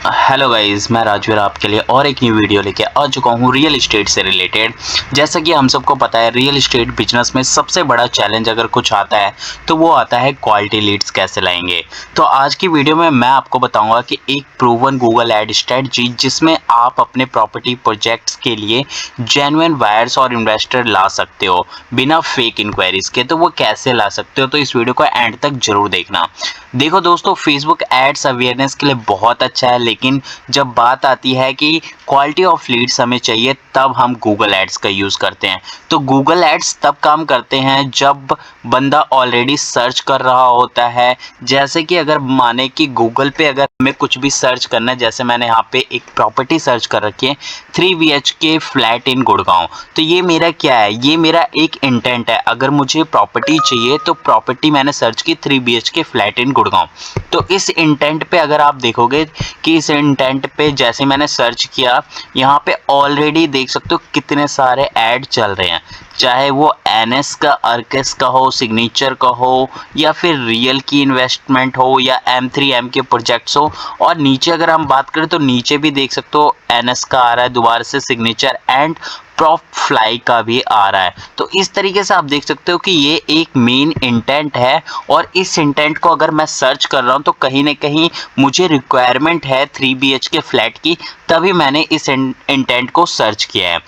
Hello guys, मैं राजवीर आपके लिए और एक न्यू वीडियो लेके आ चुका हूँ रियल एस्टेट से रिलेटेड। जैसा कि हम सबको पता है, रियल एस्टेट बिजनेस में सबसे बड़ा चैलेंज अगर कुछ आता है तो वो आता है क्वालिटी लीड्स कैसे लाएंगे। तो आज की वीडियो में मैं आपको बताऊंगा कि एक प्रूवन गूगल एड स्ट्रेटजी जिसमें आप अपने प्रॉपर्टी प्रोजेक्ट्स के लिए जेन्युइन बायर्स और इन्वेस्टर ला सकते हो बिना फेक इंक्वायरीज के। तो वो कैसे ला सकते हो, तो इस वीडियो को एंड तक जरूर देखना। देखो दोस्तों, फेसबुक एड्स अवेयरनेस के लिए बहुत अच्छा है, लेकिन जब बात आती है कि क्वालिटी ऑफ लीड्स हमें चाहिए तब हम गूगल एड्स का यूज़ करते हैं। तो गूगल एड्स तब काम करते हैं जब बंदा ऑलरेडी सर्च कर रहा होता है। जैसे कि अगर माने कि गूगल पे अगर हमें कुछ भी सर्च करना है, जैसे मैंने यहाँ पे एक प्रॉपर्टी सर्च कर रखी है 3 BHK फ्लैट इन गुड़गांव। तो ये मेरा क्या है, ये मेरा एक इंटेंट है। अगर मुझे प्रॉपर्टी चाहिए तो प्रॉपर्टी मैंने सर्च की 3 BHK फ्लैट इन गुड़गांव। तो इस इंटेंट पे अगर आप देखोगे कि इस इंटेंट पे जैसे मैंने सर्च किया, यहाँ पे ऑलरेडी देख सकते हो कितने सारे ऐड चल रहे हैं, चाहे वो एनएस का, अर्केस का हो, सिग्नेचर का हो, या फिर रियल की इन्वेस्टमेंट हो, या M3M के प्रोजेक्ट्स हो। और नीचे अगर हम बात करें तो नीचे भी देख सकते हो एनएस का आ रहा है, दोबारा से सिग्नेचर एंड प्रॉप फ्लाई का भी आ रहा है। तो इस तरीके से आप देख सकते हो कि ये एक मेन इंटेंट है, और इस इंटेंट को अगर मैं सर्च कर रहा हूँ तो कहीं ना कहीं मुझे रिक्वायरमेंट है 3 BHK फ्लैट की, तभी मैंने इस इंटेंट को सर्च किया है।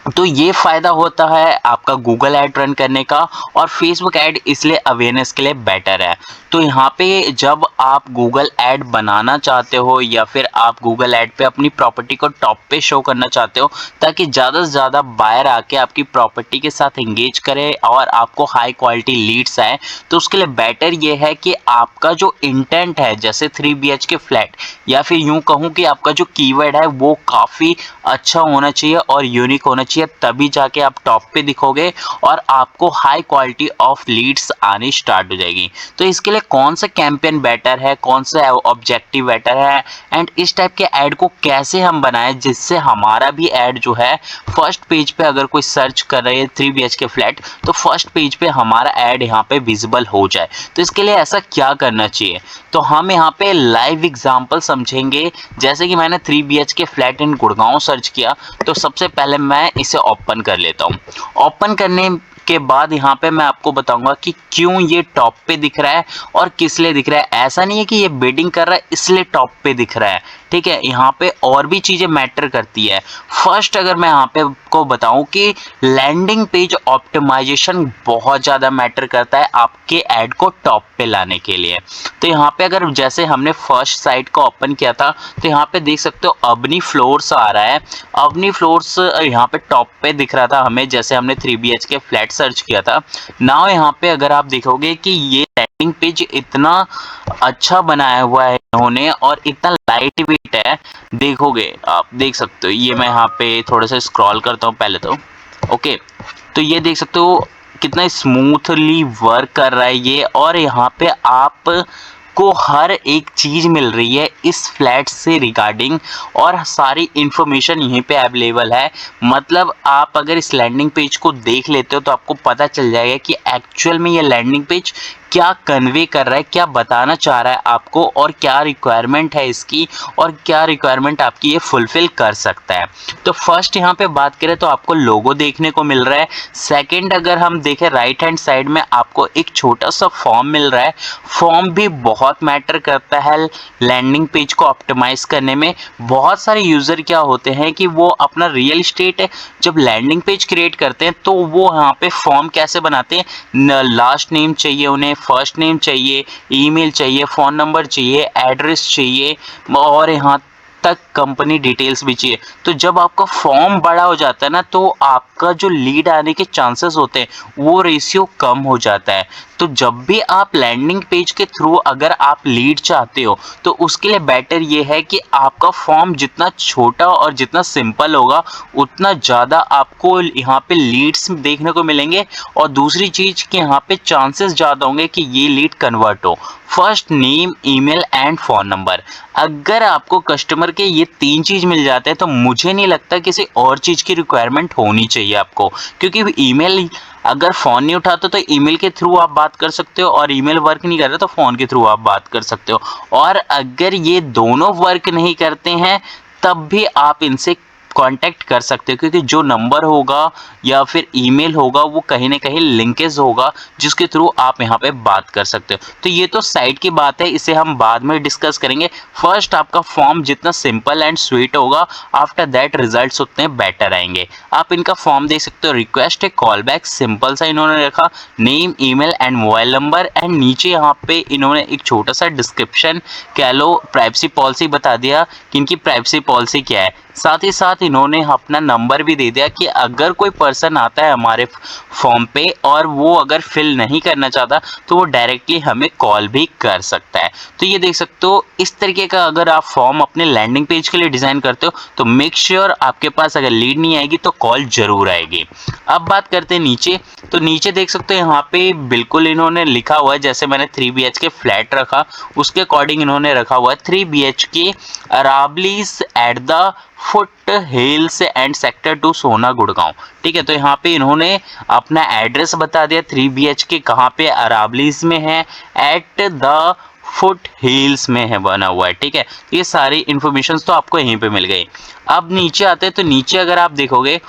तो ये फ़ायदा होता है आपका गूगल ऐड रन करने का, और फेसबुक ऐड इसलिए अवेयरनेस के लिए बेटर है। तो यहाँ पे जब आप गूगल ऐड बनाना चाहते हो, या फिर आप गूगल ऐड पे अपनी प्रॉपर्टी को टॉप पे शो करना चाहते हो ताकि ज़्यादा से ज़्यादा बायर आके आपकी प्रॉपर्टी के साथ एंगेज करे और आपको हाई क्वालिटी लीड्स आए, तो उसके लिए बेटर ये है कि आपका जो इंटेंट है, जैसे 3 BHK फ्लैट, या फिर यूँ कहूँ कि आपका जो कीवर्ड है वो काफ़ी अच्छा होना चाहिए और यूनिक होना चाहिए, तभी जाके आप टॉप पे दिखोगे और आपको हाई क्वालिटी ऑफ लीड्स आनी स्टार्ट हो जाएगी। तो इसके लिए कौन सा कैंपेन बेटर है, कौन सा ऑब्जेक्टिव बेटर है, एंड इस टाइप के ऐड को कैसे हम बनाएं जिससे हमारा भी ऐड जो है फर्स्ट पेज पे, अगर कोई सर्च कर रहे है 3 BHK फ्लैट, तो फर्स्ट पेज पे हमारा ऐड यहाँ पे विजिबल हो जाए। तो इसके लिए ऐसा क्या करना चाहिए, तो हम यहाँ पे लाइव एग्जांपल समझेंगे। जैसे कि मैंने 3 BHK फ्लैट इन गुड़गांव सर्च किया, तो सबसे पहले मैं इसे ओपन कर लेता हूँ। ओपन करने के बाद यहाँ पे मैं आपको बताऊंगा कि क्यों ये टॉप पे दिख रहा है और किस लिए दिख रहा है। ऐसा नहीं है कि ये बिडिंग कर रहा है इसलिए टॉप पे दिख रहा है, ठीक है। यहाँ पे और भी चीजें मैटर करती है। फर्स्ट अगर मैं यहाँ पे को बताऊं कि लैंडिंग पेज ऑप्टिमाइजेशन बहुत ज़्यादा मैटर करता है आपके ऐड को टॉप पे लाने के लिए। तो यहाँ पे अगर जैसे हमने फर्स्ट साइट को ओपन किया था, तो यहाँ पे देख सकते हो अबनी फ्लोर्स आ रहा है। अबनी फ्लोर्स यहाँ पे टॉप पे दिख रहा था हमें, जैसे हमने 3 BHK फ्लैट सर्च किया था। नाउ यहाँ पे अगर आप देखोगे कि ये लैंडिंग पेज इतना अच्छा बनाया हुआ है इन्होंने, और इतना लाइट वेट है, देखोगे आप देख सकते हो। ये मैं यहाँ पे थोड़ा सा स्क्रॉल करता हूँ पहले तो, ओके। तो ये देख सकते हो कितना स्मूथली वर्क कर रहा है ये, और यहाँ पे आप को हर एक चीज़ मिल रही है इस फ्लैट से रिगार्डिंग, और सारी इन्फॉर्मेशन यहीं पे अवेलेबल है। मतलब आप अगर इस लैंडिंग पेज को देख लेते हो तो आपको पता चल जाएगा कि एक्चुअल में ये लैंडिंग पेज क्या कन्वे कर रहा है, क्या बताना चाह रहा है आपको, और क्या रिक्वायरमेंट है इसकी, और क्या रिक्वायरमेंट आपकी ये फुलफिल कर सकता है। तो फर्स्ट यहाँ पे बात करें तो आपको लोगो देखने को मिल रहा है। सेकंड अगर हम देखें राइट हैंड साइड में आपको एक छोटा सा फॉर्म मिल रहा है। फॉर्म भी बहुत मैटर करता है लैंडिंग पेज को ऑप्टिमाइज करने में। बहुत सारे यूज़र क्या होते हैं कि वो अपना रियल एस्टेट जब लैंडिंग पेज क्रिएट करते हैं तो वो यहाँ पे फॉर्म कैसे बनाते हैं, लास्ट नेम चाहिए उन्हें, फर्स्ट नेम चाहिए, ईमेल चाहिए, फ़ोन नंबर चाहिए, एड्रेस चाहिए, और यहाँ तक कंपनी डिटेल्स भी चाहिए। तो जब आपका फॉर्म बड़ा हो जाता है ना, तो आपका जो लीड आने के चांसेस होते हैं वो रेशियो कम हो जाता है। तो जब भी आप लैंडिंग पेज के थ्रू अगर आप लीड चाहते हो तो उसके लिए बेटर ये है कि आपका फॉर्म जितना छोटा और जितना सिंपल होगा उतना ज़्यादा आपको यहाँ पे लीड्स देखने को मिलेंगे, और दूसरी चीज़ कि यहाँ पे चांसेस ज़्यादा होंगे कि ये लीड कन्वर्ट हो। First name, email and phone number. अगर आपको कस्टमर के ये 3 चीज़ मिल जाते हैं तो मुझे नहीं लगता किसी और चीज़ की रिक्वायरमेंट होनी चाहिए आपको, क्योंकि ईमेल, अगर फ़ोन नहीं उठाते तो ईमेल के थ्रू आप बात कर सकते हो, और ईमेल वर्क नहीं कर रहा तो फ़ोन के थ्रू आप बात कर सकते हो। और अगर ये दोनों वर्क नहीं करते हैं तब भी आप इनसे कांटेक्ट कर सकते हो, क्योंकि जो नंबर होगा या फिर ईमेल होगा वो कहीं ना कहीं लिंकेज होगा जिसके थ्रू आप यहाँ पे बात कर सकते हो। तो ये तो साइड की बात है, इसे हम बाद में डिस्कस करेंगे। फर्स्ट आपका फॉर्म जितना सिंपल एंड स्वीट होगा, आफ्टर दैट रिजल्ट्स उतने बेटर आएंगे। आप इनका फॉर्म देख सकते हो, रिक्वेस्ट ए कॉल बैक, सिंपल सा इन्होंने रखा, name, email and mobile number, and नीचे यहाँ पे इन्होंने एक छोटा सा डिस्क्रिप्शन कह लो, प्राइवेसी पॉलिसी बता दिया कि इनकी प्राइवेसी पॉलिसी क्या है। साथ ही साथ इन्होंने अपना नंबर भी दे दिया कि अगर कोई पर्सन आता है हमारे फॉर्म पे और वो अगर फिल नहीं करना चाहता तो वो डायरेक्टली हमें कॉल भी कर सकता है। तो ये देख सकते हो, इस तरीके का अगर आप फॉर्म अपने लैंडिंग पेज के लिए डिज़ाइन करते हो तो मेक श्योर आपके पास अगर लीड नहीं आएगी तो कॉल जरूर आएगी। अब बात करते हैं नीचे, तो नीचे देख सकते हो यहाँ पे बिल्कुल इन्होंने लिखा हुआ है, जैसे मैंने 3 BHK फ्लैट रखा उसके अकॉर्डिंग इन्होंने रखा हुआ है 3 BHK Aravallis at the foot hills and sector 2 सोना गुड़गांव। ठीक है, तो यहाँ पे इन्होंने अपना एड्रेस बता दिया, 3 BHK कहाँ पे, अरावलीज में है, एट द फुट हिल्स में है बना हुआ है। ठीक है, तो ये सारी इन्फॉर्मेशन तो आपको यहीं पे मिल गई। अब नीचे आते हैं, तो नीचे अगर आप देखोगे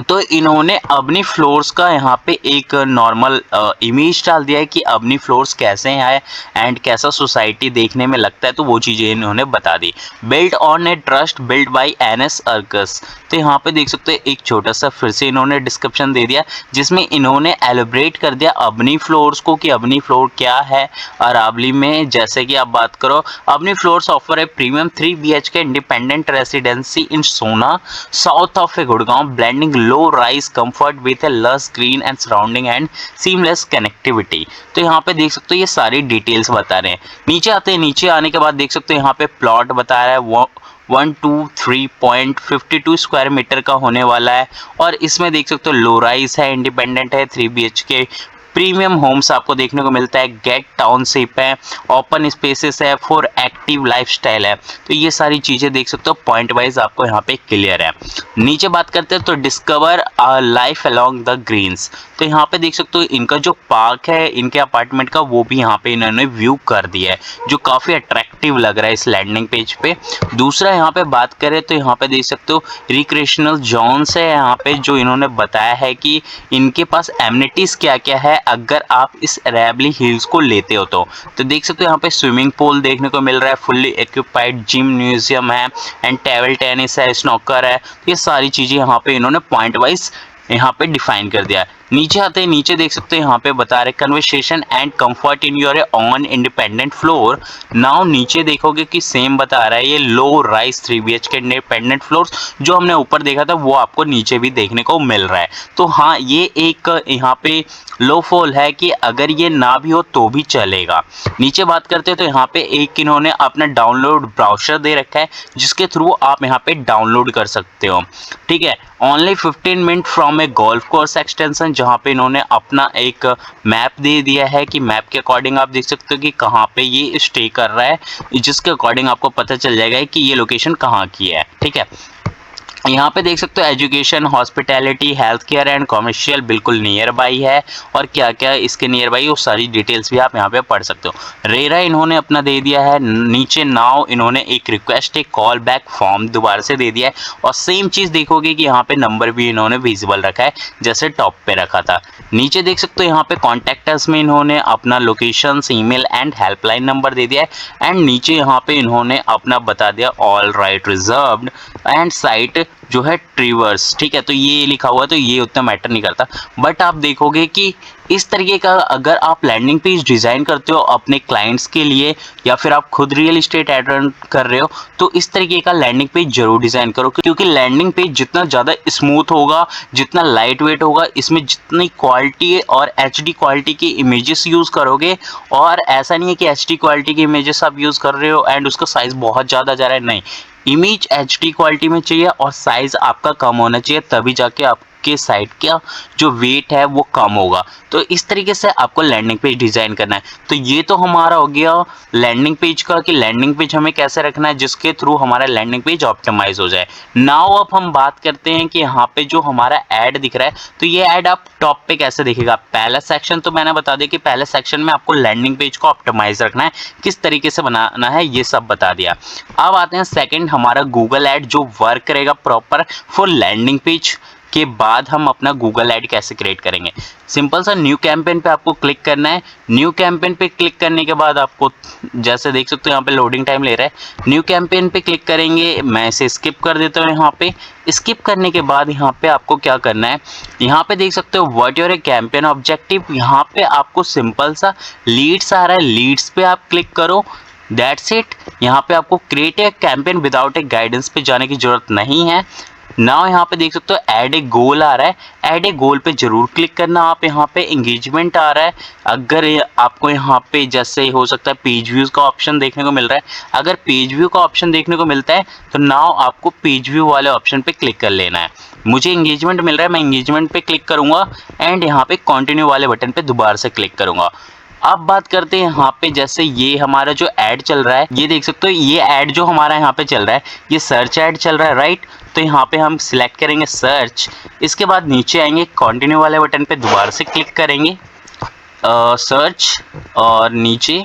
तो इन्होंने अपनी फ्लोर्स का यहाँ पे एक नॉर्मल इमेज डाल दिया है कि अपनी फ्लोर्स कैसे हैं एंड कैसा सोसाइटी देखने में लगता है, तो वो चीज़ें इन्होंने बता दी। Build on a trust build by NS अर्कस। तो यहाँ पे देख सकते हो एक छोटा सा फिर से इन्होंने डिस्क्रिप्शन दे दिया जिसमें इन्होंने एलिब्रेट कर दिया अपनी फ्लोर्स को कि अपनी फ्लोर क्या है अरावली में। जैसे कि आप बात करो, अपनी floors offer a premium 3 BHK independent residency in Sohna south of a Gurgaon, blending low rise comfort with a lush green and surrounding and seamless connectivity। तो यहाँ पे देख सकते हो ये सारी डिटेल्स बता रहे हैं। नीचे आते हैं, नीचे आने के बाद देख सकते हो यहाँ पे प्लॉट बता रहा है 123.52 स्क्वायर मीटर का होने वाला है, और इसमें देख सकते हो लो राइज है, इंडिपेंडेंट है, 3 BHK प्रीमियम होम्स आपको देखने को मिलता है, गेट टाउनशिप है, ओपन स्पेसेस है, फॉर एक्टिव लाइफस्टाइल है। तो ये सारी चीज़ें देख सकते हो पॉइंट वाइज आपको यहाँ पे क्लियर है। नीचे बात करते हैं तो discover life along the greens. तो यहाँ पे देख सकते हो इनका जो पार्क है इनके अपार्टमेंट का वो भी यहाँ पे इन्होंने व्यू कर दिया है, जो काफ़ी अट्रैक्टिव लग रहा है इस लैंडिंग पेज पे। दूसरा यहाँ पे बात करें तो यहाँ पे देख सकते हो रिक्रिएशनल जोन्स है यहाँ पे, जो इन्होंने बताया है कि इनके पास एमिनिटीज़ क्या क्या है अगर आप इस अरावली हिल्स को लेते हो तो देख सकते हो यहाँ पे स्विमिंग पूल देखने को मिल रहा है, फुल्ली एक्यूपाइड जिम, म्यूजियम है एंड टेबल टेनिस है, स्नॉकर है। ये सारी चीज़ें यहाँ पे इन्होंने पॉइंट वाइज यहाँ पे डिफाइन कर दिया है। नीचे आते हैं, नीचे देख सकते हैं यहाँ पे बता रहे conversation and comfort in your on independent floor. Now नीचे देखोगे कि सेम बता रहा है ये low rise 3 BHK independent floor, जो हमने ऊपर देखा था वो आपको नीचे भी देखने को मिल रहा है। तो हाँ, ये एक यहाँ पे लो फॉल है कि अगर ये ना भी हो तो भी चलेगा। नीचे बात करते हैं तो यहाँ पे एक इन्होंने अपना डाउनलोड ब्राउज़र दे रखा है जिसके थ्रू आप यहाँ पे डाउनलोड कर सकते हो। ठीक है, only 15 minute from A golf course extension, जहाँ पे इन्होंने अपना एक मैप दे दिया है कि मैप के अकॉर्डिंग आप देख सकते हो कि कहाँ पे ये स्टे कर रहा है, जिसके अकॉर्डिंग आपको पता चल जाएगा कि ये लोकेशन कहाँ की है। ठीक है, यहाँ पे देख सकते हो education, hospitality, health care and commercial बिल्कुल नियर बाई है, और क्या क्या इसके नियर बाई वो सारी डिटेल्स भी आप यहाँ पे पढ़ सकते हो। रेरा इन्होंने अपना दे दिया है। नीचे नाउ इन्होंने एक रिक्वेस्ट एक कॉल बैक फॉर्म दोबारा से दे दिया है, और सेम चीज़ देखोगे कि यहाँ पे नंबर भी इन्होंने विजिबल रखा है जैसे टॉप पे रखा था। नीचे देख सकते हो यहाँ पे कॉन्टैक्टर्स में इन्होंने अपना location, email and helpline number दे दिया है, एंड नीचे यहाँ पे इन्होंने अपना बता दिया all right reserved and site जो है ट्रीवर्स। ठीक है, तो ये लिखा हुआ है तो ये उतना मैटर नहीं करता, बट आप देखोगे कि इस तरीके का अगर आप लैंडिंग पेज डिज़ाइन करते हो अपने क्लाइंट्स के लिए या फिर आप खुद रियल इस्टेट एड कर रहे हो तो इस तरीके का लैंडिंग पेज जरूर डिज़ाइन करो, क्योंकि लैंडिंग पेज जितना ज़्यादा स्मूथ होगा, जितना लाइट वेट होगा, इसमें जितनी क्वालिटी और HD क्वालिटी की इमेजेस यूज़ करोगे, और ऐसा नहीं है कि HD क्वालिटी की इमेजेस आप यूज़ कर रहे हो एंड उसका साइज़ बहुत ज़्यादा जा रहा है, नहीं, इमेज HD क्वालिटी में चाहिए और साइज़ आपका कम होना चाहिए, तभी जाके आपके आपके साइट का जो वेट है वो कम होगा। तो इस तरीके से आपको लैंडिंग पेज डिज़ाइन करना है। तो ये तो हमारा हो गया लैंडिंग पेज का कि लैंडिंग पेज हमें कैसे रखना है जिसके थ्रू हमारा लैंडिंग पेज ऑप्टिमाइज हो जाए। नाउ अब हम बात करते हैं कि यहाँ पे जो हमारा ऐड दिख रहा है, तो ये ऐड आप टॉप पे कैसे दिखेगा। पहला सेक्शन तो मैंने बता दिया कि पहले सेक्शन में आपको लैंडिंग पेज को ऑप्टिमाइज रखना है, किस तरीके से बनाना है ये सब बता दिया। अब आते हैं सेकंड हमारा गूगल ऐड जो वर्क करेगा प्रॉपर फॉर लैंडिंग पेज के बाद हम अपना गूगल ऐड कैसे क्रिएट करेंगे। सिंपल सा न्यू कैंपेन पे आपको क्लिक करना है। न्यू कैंपेन पे क्लिक करने के बाद आपको जैसे देख सकते हो यहाँ पे लोडिंग टाइम ले रहा है। न्यू कैंपेन पे क्लिक करेंगे, मैं इसे स्किप कर देता हूँ। यहाँ पे स्किप करने के बाद यहाँ पे आपको क्या करना है, यहाँ पे देख सकते हो व्हाट योर कैंपेन ऑब्जेक्टिव। यहाँ पे आपको सिंपल सा लीड्स आ रहा है, लीड्स पे आप क्लिक करो, दैट्स इट। यहाँ पे आपको create a campaign without A guidance पे जाने की जरूरत नहीं है। नाउ यहाँ पे देख सकते हो ऐड ए गोल आ रहा है, ऐड ए गोल पे जरूर क्लिक करना। आप यहाँ पे एंगेजमेंट आ रहा है, अगर आपको यहाँ पे जैसे हो सकता है पेज व्यूज का ऑप्शन देखने को मिल रहा है, अगर पेज व्यू का ऑप्शन देखने को मिलता है तो नाउ आपको पेज व्यू वाले ऑप्शन पे क्लिक कर लेना है। मुझे एंगेजमेंट मिल रहा है, मैं एंगेजमेंट पे क्लिक करूंगा एंड यहाँ पे कंटिन्यू वाले बटन पे दोबारा से क्लिक करूंगा। अब बात करते हैं यहाँ पे जैसे ये हमारा जो ऐड चल रहा है, ये देख सकते हो ये ऐड जो हमारा यहाँ पे चल रहा है ये सर्च ऐड चल रहा है, राइट। तो यहाँ पे हम सिलेक्ट करेंगे सर्च, इसके बाद नीचे आएंगे कंटिन्यू वाले बटन पे दोबारा से क्लिक करेंगे सर्च, और नीचे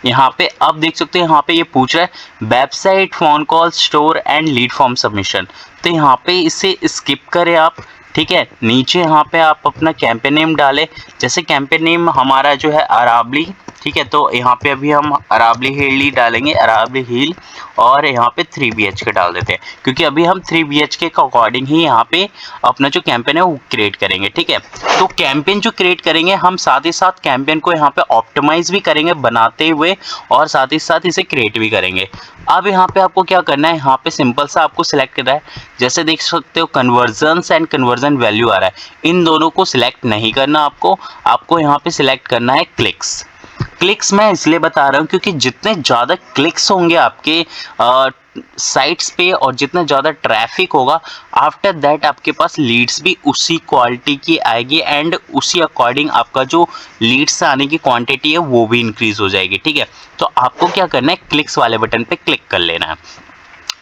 यहाँ पे अब देख सकते हैं यहाँ पे ये पूछ रहा है website, phone call, store and lead form submission. तो यहाँ पे इसे स्किप करें आप, ठीक है। नीचे यहाँ पे आप अपना कैंपेन नेम डालें, जैसे कैंपेन नेम हमारा जो है अरावली, ठीक है। तो यहाँ पे अभी हम अरावली हिल ही डालेंगे, अरावली हिल, और यहाँ पे 3 BHK डाल देते हैं क्योंकि अभी हम 3 BHK के अकॉर्डिंग ही यहाँ पे अपना जो कैंपेन है वो क्रिएट करेंगे, ठीक है। तो कैंपेन जो क्रिएट करेंगे हम साथ ही साथ कैंपेन को यहाँ पे ऑप्टिमाइज भी करेंगे बनाते हुए, और साथ ही साथ इसे क्रिएट भी करेंगे। अब यहाँ पे आपको क्या करना है, यहाँ पे सिंपल सा आपको सिलेक्ट करना है, जैसे देख सकते हो कन्वर्जन्स एंड कन्वर्जन वैल्यू आ रहा है, इन दोनों को सिलेक्ट नहीं करना आपको यहाँ पे सिलेक्ट करना है क्लिक्स। क्लिक्स मैं इसलिए बता रहा हूँ क्योंकि जितने ज़्यादा क्लिक्स होंगे आपके साइट्स पे और जितना ज़्यादा ट्रैफिक होगा, आफ्टर दैट आपके पास लीड्स भी उसी क्वालिटी की आएगी एंड उसी अकॉर्डिंग आपका जो लीड्स आने की क्वांटिटी है वो भी इंक्रीज हो जाएगी, ठीक है। तो आपको क्या करना है, क्लिक्स वाले बटन पे क्लिक कर लेना है।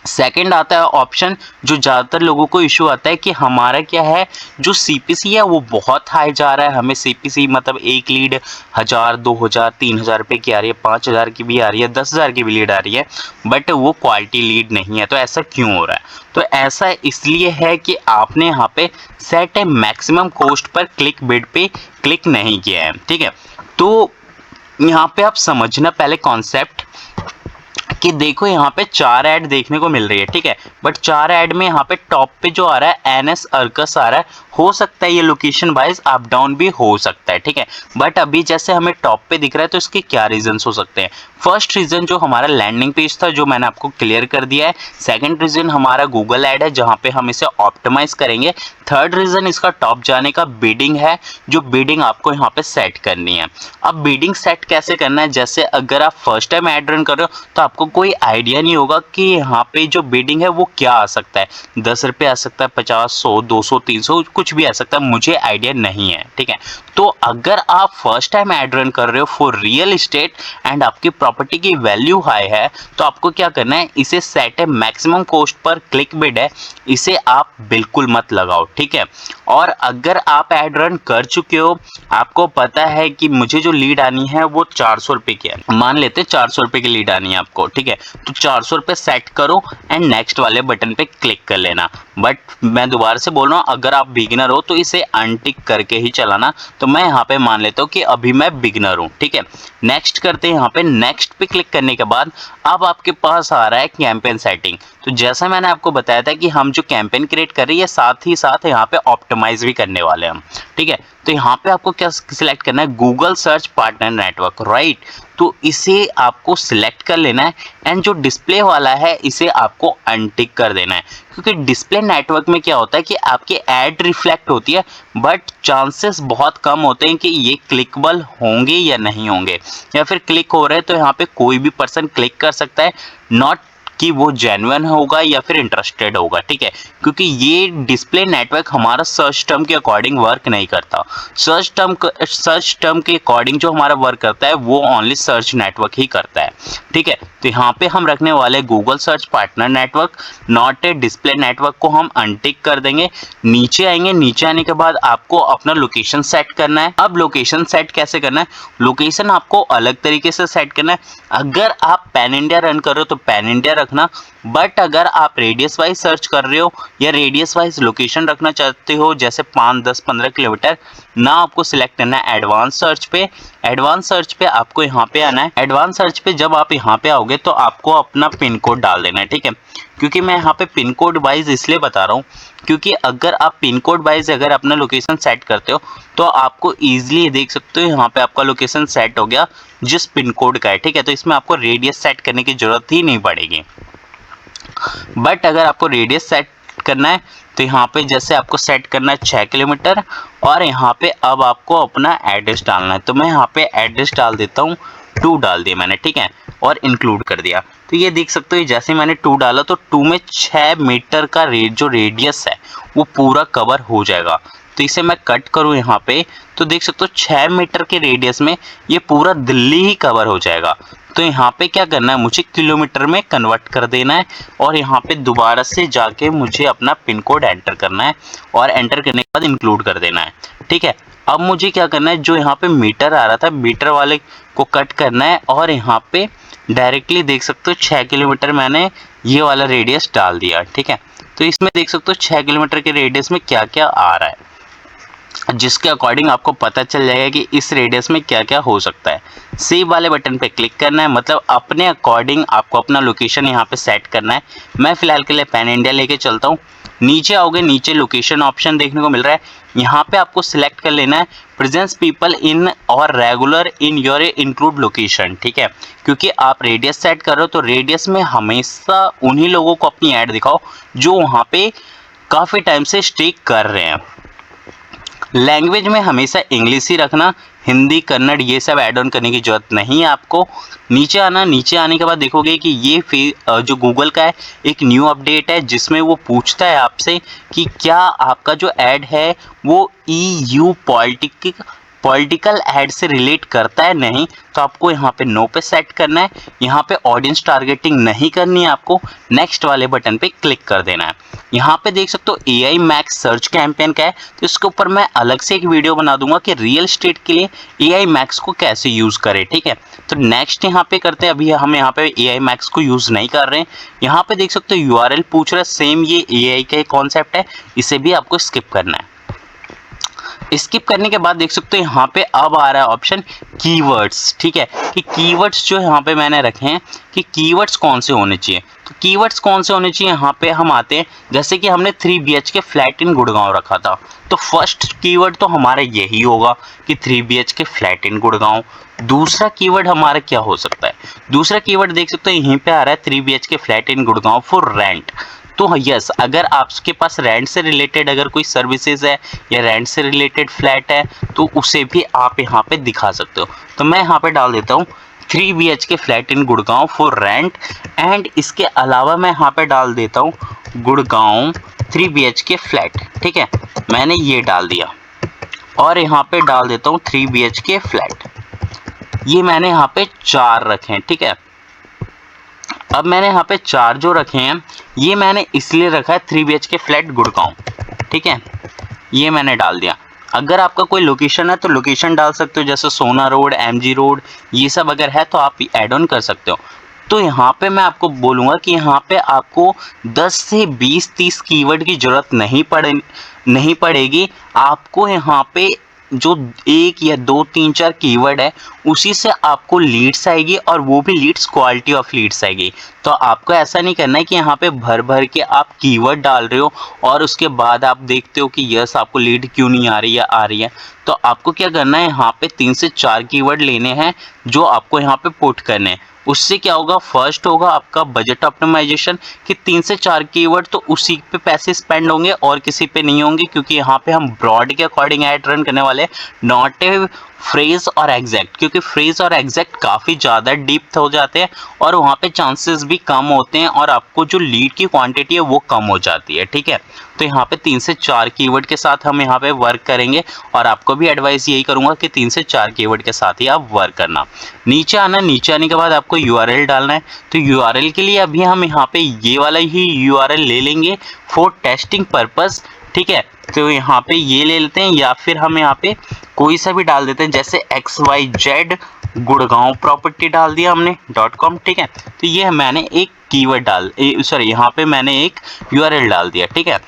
सेकंड आता है ऑप्शन जो ज़्यादातर लोगों को इशू आता है कि हमारा क्या है, जो CPC है वो बहुत हाई जा रहा है। हमें CPC मतलब एक लीड 1000, 2000, 3000 रुपये की आ रही है, 5000 की भी आ रही है, 10,000 की भी लीड आ रही है, बट वो क्वालिटी लीड नहीं है। तो ऐसा क्यों हो रहा है, तो ऐसा इसलिए है कि आपने यहाँ पे सेट ए maximum cost per click bid पे क्लिक नहीं किया है, ठीक है। तो यहाँ पे आप समझना पहले कॉन्सेप्ट कि देखो यहाँ पे 4 ऐड देखने को मिल रही है, ठीक है, बट 4 ऐड में यहाँ पे टॉप पे जो आ रहा है NS अर्कस आ रहा है, हो सकता है ये लोकेशन वाइज अप डाउन भी हो सकता है, ठीक है। बट अभी जैसे हमें टॉप पे दिख रहा है तो इसके क्या रीजंस हो सकते हैं। फर्स्ट रीजन जो हमारा लैंडिंग पेज था जो मैंने आपको क्लियर कर दिया है। सेकंड रीजन हमारा गूगल ऐड है जहाँ पे हम इसे ऑप्टिमाइज करेंगे। थर्ड रीजन इसका टॉप जाने का बिडिंग है, जो बिडिंग आपको यहाँ पे सेट करनी है। अब बिडिंग सेट कैसे करना है, जैसे अगर आप फर्स्ट टाइम ऐड रन कर रहे हो तो आपको कोई आइडिया नहीं होगा कि यहाँ पे जो बिडिंग है वो क्या आ सकता है, 10 रुपये आ सकता है, 50, 100, 200, 300 कुछ भी आ सकता है, मुझे आइडिया नहीं है, ठीक है। तो अगर आप फर्स्ट टाइम ऐड रन कर रहे हो फॉर रियल एस्टेट एंड आपकी प्रॉपर्टी की वैल्यू हाई है, तो आपको क्या करना है, इसे सेट है maximum cost per click bid है, इसे आप बिल्कुल मत लगाओ, ठीक है। और अगर आप ऐड रन कर चुके हो, आपको पता है कि मुझे जो लीड आनी है वो 400 रुपये की है, मान लेते हैं 400 रुपये की लीड आनी है आपको, ठीक है। तो 400 रुपये सेट करो एंड नेक्स्ट वाले बटन पे क्लिक कर लेना। बट मैं दोबारा से बोल रहा हूँ, अगर आप बिगिनर हो तो इसे अनटिक करके ही चलाना। तो मैं यहाँ पे मान लेता हूँ कि अभी मैं बिगिनर हूँ, ठीक है। नेक्स्ट करते हैं, यहाँ पे नेक्स्ट पे क्लिक करने के बाद अब आपके पास आ रहा है कैंपेन सेटिंग। तो जैसा मैंने आपको बताया था कि हम जो कैंपेन क्रिएट कर रही है साथ ही साथ यहाँ पे ऑप्टिमाइज भी करने वाले हैं हम, ठीक है। तो यहाँ पे आपको क्या सिलेक्ट करना है, Google search partner network, right. तो इसे आपको सिलेक्ट कर लेना है एंड जो डिस्प्ले वाला है इसे आपको अनटिक कर देना है, क्योंकि डिस्प्ले नेटवर्क में क्या होता है कि आपकी ऐड रिफ्लेक्ट होती है बट चांसेस बहुत कम होते हैं कि ये क्लिकेबल होंगे या नहीं होंगे, या फिर क्लिक हो रहे हैं तो यहाँ पे कोई भी पर्सन क्लिक कर सकता है, नॉट कि वो जेन्युइन होगा या फिर इंटरेस्टेड होगा, ठीक है। क्योंकि ये डिस्प्ले नेटवर्क हमारा सर्च टर्म के अकॉर्डिंग वर्क नहीं करता। सर्च टर्म के अकॉर्डिंग जो हमारा वर्क करता है वो ओनली सर्च नेटवर्क ही करता है, ठीक है। तो यहाँ पे हम रखने वाले Google search partner network, not a display network को हम अनटिक कर देंगे। नीचे आएंगे, नीचे आने के बाद आपको अपना लोकेशन सेट करना है। अब लोकेशन सेट कैसे करना है, लोकेशन आपको अलग तरीके से सेट करना है। अगर आप पैन इंडिया रन कर रहे हो तो पैन इंडिया रखना, बट अगर आप रेडियस वाइज सर्च कर रहे हो या रेडियस वाइज लोकेशन रखना चाहते हो जैसे 5, 10, 15 किलोमीटर, ना आपको सिलेक्ट करना है एडवांस सर्च पे। एडवांस सर्च पे आपको यहाँ पे आना है। एडवांस सर्च पे जब आप यहाँ पे आओगे तो आपको अपना पिन कोड डाल देना है, ठीक है। क्योंकि मैं यहाँ पे पिन कोड वाइज इसलिए बता रहा हूँ क्योंकि अगर आप पिन कोड वाइज अगर अपना लोकेशन सेट करते हो तो आपको ईजिली देख सकते हो यहाँ पे आपका लोकेशन सेट हो गया जिस पिन कोड का है, ठीक है। तो इसमें आपको रेडियस सेट करने की जरूरत ही नहीं पड़ेगी। बट अगर आपको रेडियस सेट करना है तो यहाँ पे जैसे आपको सेट करना है 6 किलोमीटर और यहाँ पे अब आपको अपना एड्रेस डालना है। तो मैं यहाँ पे एड्रेस डाल देता हूँ, 2 डाल दिया मैंने, ठीक है, और इंक्लूड कर दिया। तो ये देख सकते हो जैसे मैंने 2 डाला तो 2 में 6 मीटर का जो रेडियस है वो पूरा कवर हो जाएगा। तो इसे मैं कट करूँ यहाँ पे तो देख सकते हो 6 मीटर के रेडियस में ये पूरा दिल्ली ही कवर हो जाएगा। तो यहाँ पे क्या करना है, मुझे किलोमीटर में कन्वर्ट कर देना है और यहाँ पे दोबारा से जाके मुझे अपना पिन कोड एंटर करना है और एंटर करने के बाद इंक्लूड कर देना है, ठीक है। अब मुझे क्या करना है, जो यहाँ पे मीटर आ रहा था मीटर वाले को कट करना है और यहाँ पे डायरेक्टली देख सकते हो 6 किलोमीटर मैंने ये वाला रेडियस डाल दिया, ठीक है। तो इसमें देख सकते हो 6 किलोमीटर के रेडियस में क्या क्या आ रहा है, जिसके अकॉर्डिंग आपको पता चल जाएगा कि इस रेडियस में क्या क्या हो सकता है। सेव वाले बटन पे क्लिक करना है, मतलब अपने अकॉर्डिंग आपको अपना लोकेशन यहाँ पे सेट करना है। मैं फिलहाल के लिए पैन इंडिया लेके चलता हूँ। नीचे आओगे, नीचे लोकेशन ऑप्शन देखने को मिल रहा है, यहाँ पे आपको सिलेक्ट कर लेना है प्रेजेंस पीपल इन और regular in your include location, ठीक है। क्योंकि आप रेडियस सेट कर रहे हो तो रेडियस में हमेशा उन्हीं लोगों को अपनी ऐड दिखाओ जो वहाँ पे काफ़ी टाइम से स्टे कर रहे हैं। लैंग्वेज में हमेशा इंग्लिश ही रखना, हिंदी कन्नड़ ये सब ऐड ऑन करने की ज़रूरत नहीं है आपको। नीचे आना, नीचे आने के बाद देखोगे कि ये जो गूगल का है एक न्यू अपडेट है जिसमें वो पूछता है आपसे कि क्या आपका जो ऐड है वो EU पॉलिटिकल ऐड से रिलेट करता है, नहीं तो आपको यहाँ पे नो पे सेट करना है। यहाँ पे ऑडियंस टारगेटिंग नहीं करनी है आपको, नेक्स्ट वाले बटन पे क्लिक कर देना है। यहाँ पे देख सकते हो AI मैक्स सर्च कैंपेन का है, तो इसके ऊपर मैं अलग से एक वीडियो बना दूंगा कि रियल एस्टेट के लिए AI मैक्स को कैसे यूज़ करें, ठीक है। तो नेक्स्ट यहाँ पे करते हैं, अभी हम यहाँ पे AI मैक्स को यूज़ नहीं कर रहे हैं। यहाँ पे देख सकते हो URL पूछ रहा है, सेम ये AI का कॉन्सेप्ट है, इसे भी आपको स्किप करना है। स्किप करने के बाद देख सकते हो यहाँ पे अब आ रहा है ऑप्शन कीवर्ड्स, ठीक है, कि कीवर्ड्स जो यहाँ पे मैंने रखे हैं कि कीवर्ड्स कौन से होने चाहिए। तो कीवर्ड्स कौन से होने चाहिए, यहाँ पे हम आते हैं, जैसे कि हमने 3 BHK फ्लैट इन गुड़गांव रखा था तो फर्स्ट कीवर्ड तो हमारा यही होगा कि 3 BHK फ्लैट इन गुड़गांव। दूसरा कीवर्ड हमारा क्या हो सकता है, दूसरा कीवर्ड देख सकते हो यहीं पे आ रहा है 3 BHK flat in Gurgaon for rent. तो यस, अगर आपके पास रेंट से रिलेटेड अगर कोई सर्विसेज है या रेंट से रिलेटेड फ्लैट है तो उसे भी आप यहाँ पे दिखा सकते हो। तो मैं यहाँ पे डाल देता हूँ 3 BHK flat in Gurgaon for rent, and इसके अलावा मैं यहाँ पे डाल देता हूँ गुड़गांव 3 BHK फ्लैट, ठीक है, मैंने ये डाल दिया और यहाँ पे डाल देता हूँ 3 BHK फ्लैट। ये मैंने यहाँ पे 4 रखे हैं, ठीक है। अब मैंने यहाँ पे 4 जो रखे हैं ये मैंने इसलिए रखा है 3 BHK फ्लैट गुड़गांव, ठीक है, ये मैंने डाल दिया। अगर आपका कोई लोकेशन है तो लोकेशन डाल सकते हो, जैसे सोना रोड, MG रोड, ये सब अगर है तो आप ऐड ऑन कर सकते हो। तो यहाँ पे मैं आपको बोलूँगा कि यहाँ पे आपको 10 से 20-30 कीवर्ड की ज़रूरत नहीं पड़ेगी। आपको यहाँ पे जो 1 या 2, 3, 4 कीवर्ड है उसी से आपको लीड्स आएगी और वो भी लीड्स क्वालिटी ऑफ लीड्स आएगी। तो आपको ऐसा नहीं करना है कि यहाँ पे भर भर के आप कीवर्ड डाल रहे हो और उसके बाद आप देखते हो कि यस आपको लीड क्यों नहीं आ रही है, आ रही है। तो आपको क्या करना है, यहाँ पे 3 से 4 कीवर्ड लेने हैं जो आपको यहाँ पे पुट करने हैं। उससे क्या होगा, फर्स्ट होगा आपका बजट ऑप्टिमाइजेशन कि 3 से 4 कीवर्ड तो उसी पे पैसे स्पेंड होंगे और किसी पे नहीं होंगे, क्योंकि यहाँ पे हम ब्रॉड के अकॉर्डिंग ऐड रन करने वाले, नॉट ए फ्रेज और एग्जैक्ट, क्योंकि फ्रेज और एग्जैक्ट काफ़ी ज़्यादा डीप हो जाते हैं और वहाँ पे चांसेस भी कम होते हैं और आपको जो लीड की क्वांटिटी है वो कम हो जाती है। ठीक है, तो यहाँ पे 3 से 4 कीवर्ड के साथ हम यहाँ पे वर्क करेंगे और आपको भी एडवाइस यही करूँगा कि 3 से 4 कीवर्ड के साथ ही आप वर्क करना। नीचे आना, नीचे आने के बाद आपको URL डालना है। तो URL के लिए अभी हम यहाँ पे ये वाला ही URL ले लेंगे फॉर टेस्टिंग पर्पस। ठीक है, तो यहाँ पे ये ले लेते हैं या फिर हम यहाँ पे कोई सा भी डाल देते हैं, जैसे XYZ गुड़गांव प्रॉपर्टी डाल दिया हमने .com। ठीक है, तो ये मैंने एक कीवर्ड यहाँ पे मैंने एक URL डाल दिया। ठीक है,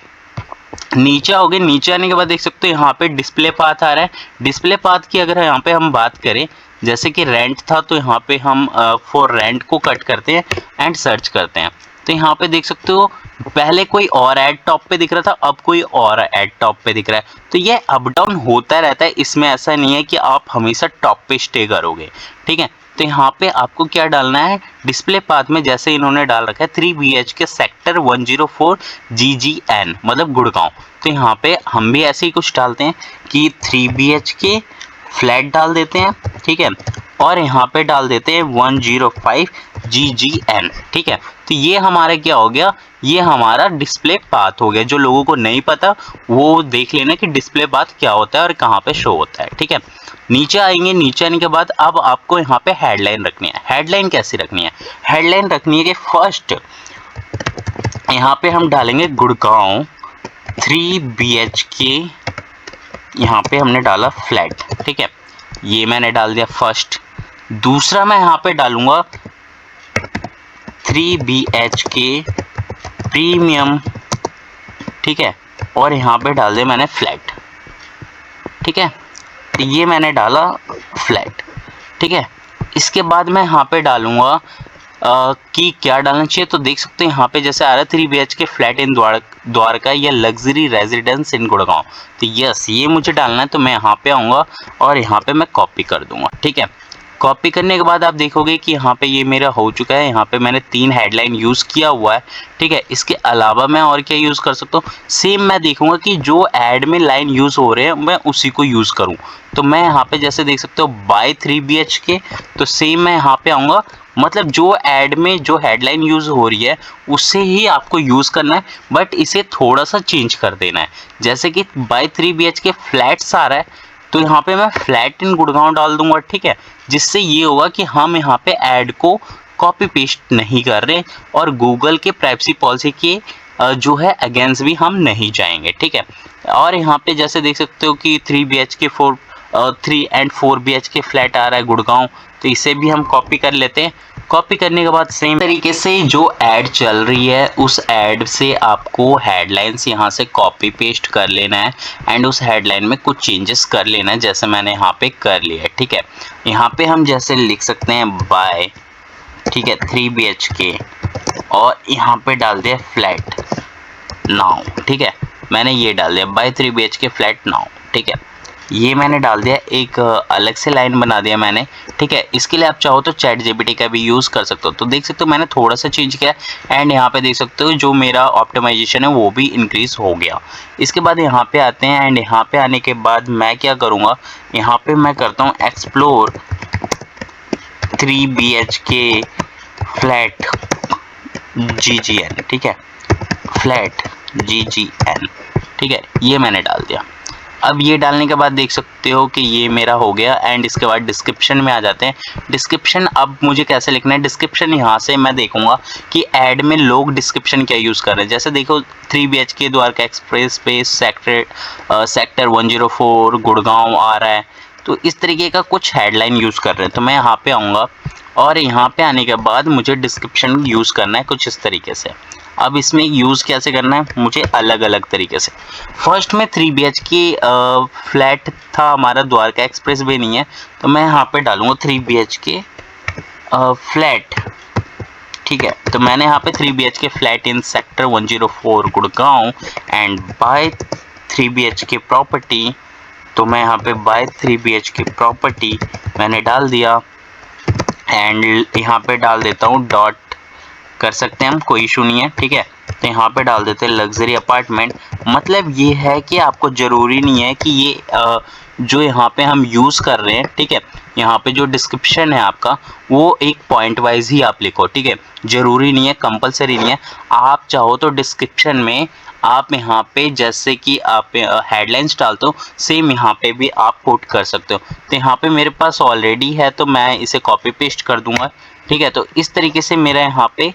नीचे आओगे, नीचे आने के बाद देख सकते हो यहाँ पे डिस्प्ले पाथ आ रहा है। डिस्प्ले पाथ की अगर यहाँ पे हम बात करें, जैसे कि रेंट था तो यहाँ पे हम फॉर रेंट को कट करते हैं एंड सर्च करते हैं। तो यहाँ पे देख सकते हो पहले कोई और ऐड टॉप पे दिख रहा था, अब कोई और ऐड टॉप पे दिख रहा है। तो ये अप डाउन होता रहता है, इसमें ऐसा नहीं है कि आप हमेशा टॉप पे स्टे करोगे। ठीक है, तो यहाँ पे आपको क्या डालना है, डिस्प्ले पाथ में जैसे इन्होंने डाल रखा है 3 BHK सेक्टर 104 GGN मतलब गुड़गांव। तो यहाँ पे हम भी ऐसे ही कुछ डालते हैं कि 3 BHK फ्लैट डाल देते हैं। ठीक है, और यहाँ पे डाल देते हैं 105 GGN। ठीक है, तो ये हमारा क्या हो गया, ये हमारा डिस्प्ले पाथ हो गया। जो लोगों को नहीं पता वो देख लेना कि डिस्प्ले पाथ क्या होता है और कहाँ पे शो होता है। ठीक है, नीचे आएंगे, नीचे आने के बाद अब आपको यहाँ पे हेडलाइन रखनी है। हेडलाइन कैसी रखनी है, हेडलाइन रखनी है कि फर्स्ट यहाँ पे हम डालेंगे गुड़गांव 3 BHK, यहाँ पे हमने डाला फ्लैट। ठीक है, ये मैंने डाल दिया फर्स्ट। दूसरा मैं यहाँ पे डालूंगा 3 BHK प्रीमियम। ठीक है, और यहाँ पे डाल दिया मैंने फ्लैट। ठीक है, तो ये मैंने डाला फ्लैट। ठीक है, इसके बाद मैं यहाँ पे डालूंगा कि क्या डालना चाहिए। तो देख सकते हैं यहाँ पे जैसे आ रहा है 3 BHK फ्लैट इन द्वारका या लग्जरी रेजिडेंस इन गुड़गांव। तो यस, ये मुझे डालना है। तो मैं यहाँ पे आऊँगा और यहाँ पे मैं कॉपी कर दूंगा। ठीक है, कॉपी करने के बाद आप देखोगे कि यहाँ पे ये मेरा हो चुका है। यहाँ पे मैंने 3 हेडलाइन यूज़ किया हुआ है। ठीक है, इसके अलावा मैं और क्या यूज़ कर सकता हूँ, सेम मैं देखूंगा कि जो ऐड में लाइन यूज़ हो रहे हैं मैं उसी को यूज़ करूँ। तो मैं यहाँ पे जैसे देख सकते हो बाय 3 BHK, तो सेम मैं यहाँ पे आऊँगा, मतलब जो ऐड में जो हेडलाइन यूज़ हो रही है उससे ही आपको यूज़ करना है, बट इसे थोड़ा सा चेंज कर देना है। जैसे कि बाय 3 BHK फ्लैट्स आ रहा है, तो यहाँ पे मैं फ्लैट इन गुड़गांव डाल दूंगा। ठीक है, जिससे ये होगा कि हम यहाँ पे ऐड को कॉपी पेस्ट नहीं कर रहे और गूगल के प्राइवेसी पॉलिसी के जो है अगेंस्ट भी हम नहीं जाएंगे। ठीक है, और यहाँ पे जैसे देख सकते हो कि 3 BHK 3 एंड 4 BHK फ्लैट आ रहा है गुड़गांव, तो इसे भी हम कॉपी कर लेते हैं। कॉपी करने के बाद सेम तरीके से जो ऐड चल रही है उस ऐड से आपको हेडलाइंस यहाँ से कॉपी पेस्ट कर लेना है एंड उस हेडलाइन में कुछ चेंजेस कर लेना है, जैसे मैंने यहाँ पे कर लिया है। ठीक है, यहाँ पे हम जैसे लिख सकते हैं बाय, ठीक है, 3 BHK और यहाँ पे डाल दिया फ्लैट नाउ। ठीक है, मैंने ये डाल दिया बाय 3 BHK फ्लैट नाउ। ठीक है, ये मैंने डाल दिया, एक अलग से लाइन बना दिया मैंने। ठीक है, इसके लिए आप चाहो तो ChatGPT का भी यूज़ कर सकते हो। तो देख सकते हो मैंने थोड़ा सा चेंज किया एंड यहाँ पे देख सकते हो जो मेरा ऑप्टिमाइजेशन है वो भी इंक्रीज़ हो गया। इसके बाद यहाँ पे आते हैं एंड यहाँ पे आने के बाद मैं क्या करूँगा, यहाँ पे मैं करता हूँ एक्सप्लोर 3 BHK फ्लैट GGN। ठीक है, फ्लैट GGN। ठीक है, ये मैंने डाल दिया। अब ये डालने के बाद देख सकते हो कि ये मेरा हो गया एंड इसके बाद डिस्क्रिप्शन में आ जाते हैं। डिस्क्रिप्शन अब मुझे कैसे लिखना है, डिस्क्रिप्शन यहाँ से मैं देखूंगा कि ऐड में लोग डिस्क्रिप्शन क्या यूज़ कर रहे हैं। जैसे देखो 3 BHK द्वारका एक्सप्रेस पे सेक्टर 104 गुड़गांव आ रहा है, तो इस तरीके का कुछ हेडलाइन यूज़ कर रहे हैं। तो मैं यहाँ पे आऊँगा और यहाँ पे आने के बाद मुझे डिस्क्रिप्शन यूज़ करना है कुछ इस तरीके से। अब इसमें यूज़ कैसे करना है मुझे अलग अलग तरीके से। फर्स्ट में 3 BHK फ्लैट था हमारा, द्वारका एक्सप्रेस वे नहीं है, तो मैं यहाँ पे डालूँगा 3 BHK फ्लैट। ठीक है, तो मैंने यहाँ पे 3 BHK flat in sector 104 Gurgaon and buy 3 BHK property. तो मैं यहाँ पे बाय 3 BHK प्रॉपर्टी मैंने डाल दिया एंड यहाँ पे डाल देता हूँ डॉट, कर सकते हैं हम, कोई इशू नहीं है। ठीक है, तो यहाँ पे डाल देते हैं लग्जरी अपार्टमेंट। मतलब ये है कि आपको ज़रूरी नहीं है कि ये जो यहाँ पे हम यूज़ कर रहे हैं, ठीक है, यहाँ पे जो डिस्क्रिप्शन है आपका वो एक पॉइंट वाइज ही आप लिखो, ठीक है, ज़रूरी नहीं है, कंपलसरी नहीं है। आप चाहो तो डिस्क्रिप्शन में आप यहाँ पे जैसे कि आप हेडलाइंस डालते हो, सेम यहाँ पे भी आप पुट कर सकते हो। तो यहाँ पे मेरे पास ऑलरेडी है तो मैं इसे कॉपी पेस्ट कर दूंगा, ठीक है। तो इस तरीके से मेरा यहाँ पे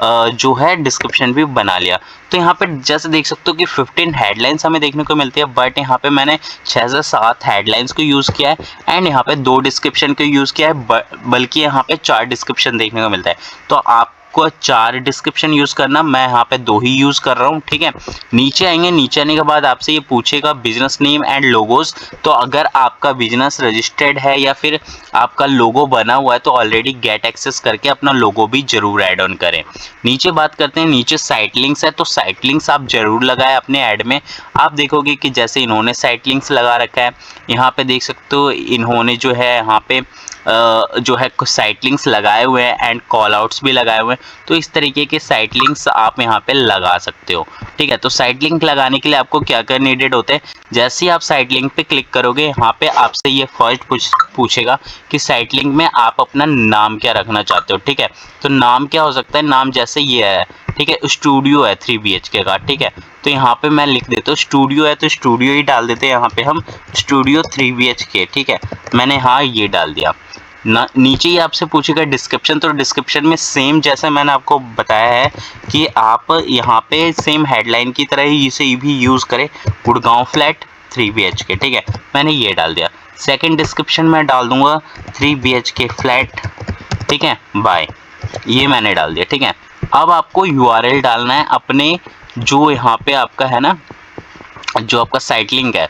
जो है डिस्क्रिप्शन भी बना लिया। तो यहाँ पे जैसे देख सकते हो कि 15 हेडलाइंस हमें देखने को मिलती है, बट यहाँ पे मैंने 6 से 7 हेडलाइंस को यूज़ किया है एंड यहाँ पे 2 डिस्क्रिप्शन को यूज़ किया है, बल्कि यहाँ पे 4 डिस्क्रिप्शन देखने को मिलता है। तो आपको 4 डिस्क्रिप्शन यूज़ करना, मैं यहाँ पे 2 ही यूज़ कर रहा हूँ, ठीक है। नीचे आएंगे, नीचे आने के बाद आपसे ये पूछेगा बिजनेस नेम एंड लोगोज। तो अगर आपका बिजनेस रजिस्टर्ड है या फिर आपका लोगो बना हुआ है तो ऑलरेडी गेट एक्सेस करके अपना लोगो भी जरूर ऐड ऑन करें। नीचे बात करते हैं, नीचे साइट लिंक्स है, तो साइट लिंक्स आप जरूर लगाएं अपने ऐड में। आप देखोगे कि जैसे इन्होंने साइट लिंक्स लगा रखा है, यहाँ पे देख सकते हो इन्होंने जो है यहाँ पे जो है कुछ साइट लिंक्स लगाए हुए हैं एंड कॉल आउट्स भी लगाए हुए हैं। तो इस तरीके के साइट लिंक्स आप यहाँ पे लगा सकते हो, ठीक है। तो साइट लिंक लगाने के लिए आपको क्या क्या नीडेड होते हैं, जैसे ही आप साइट लिंक पे क्लिक करोगे यहाँ पे आपसे ये फर्स्ट पूछेगा कि साइट लिंक में आप अपना नाम क्या रखना चाहते हो, ठीक है। तो नाम क्या हो सकता है, नाम जैसे ये है, ठीक है, स्टूडियो है 3 BHK का, ठीक है। तो यहाँ पे मैं लिख देता हूँ स्टूडियो है तो स्टूडियो ही डाल देते हैं यहाँ पे हम, स्टूडियो 3 BHK, ठीक है। मैंने हाँ ये डाल दिया ना। नीचे ही आपसे पूछेगा डिस्क्रिप्शन, तो डिस्क्रिप्शन में सेम जैसे मैंने आपको बताया है कि आप यहाँ पे सेम हेडलाइन की तरह ही इसे भी यूज़ करें, गुड़गांव फ्लैट 3 BHK, ठीक है। मैंने ये डाल दिया। सेकंड डिस्क्रिप्शन में डाल दूंगा 3 BHK फ्लैट, ठीक है, बाय, ये मैंने डाल दिया, ठीक है। अब आपको URL डालना है अपने, जो यहाँ पे आपका है ना, जो आपका साइट लिंक है।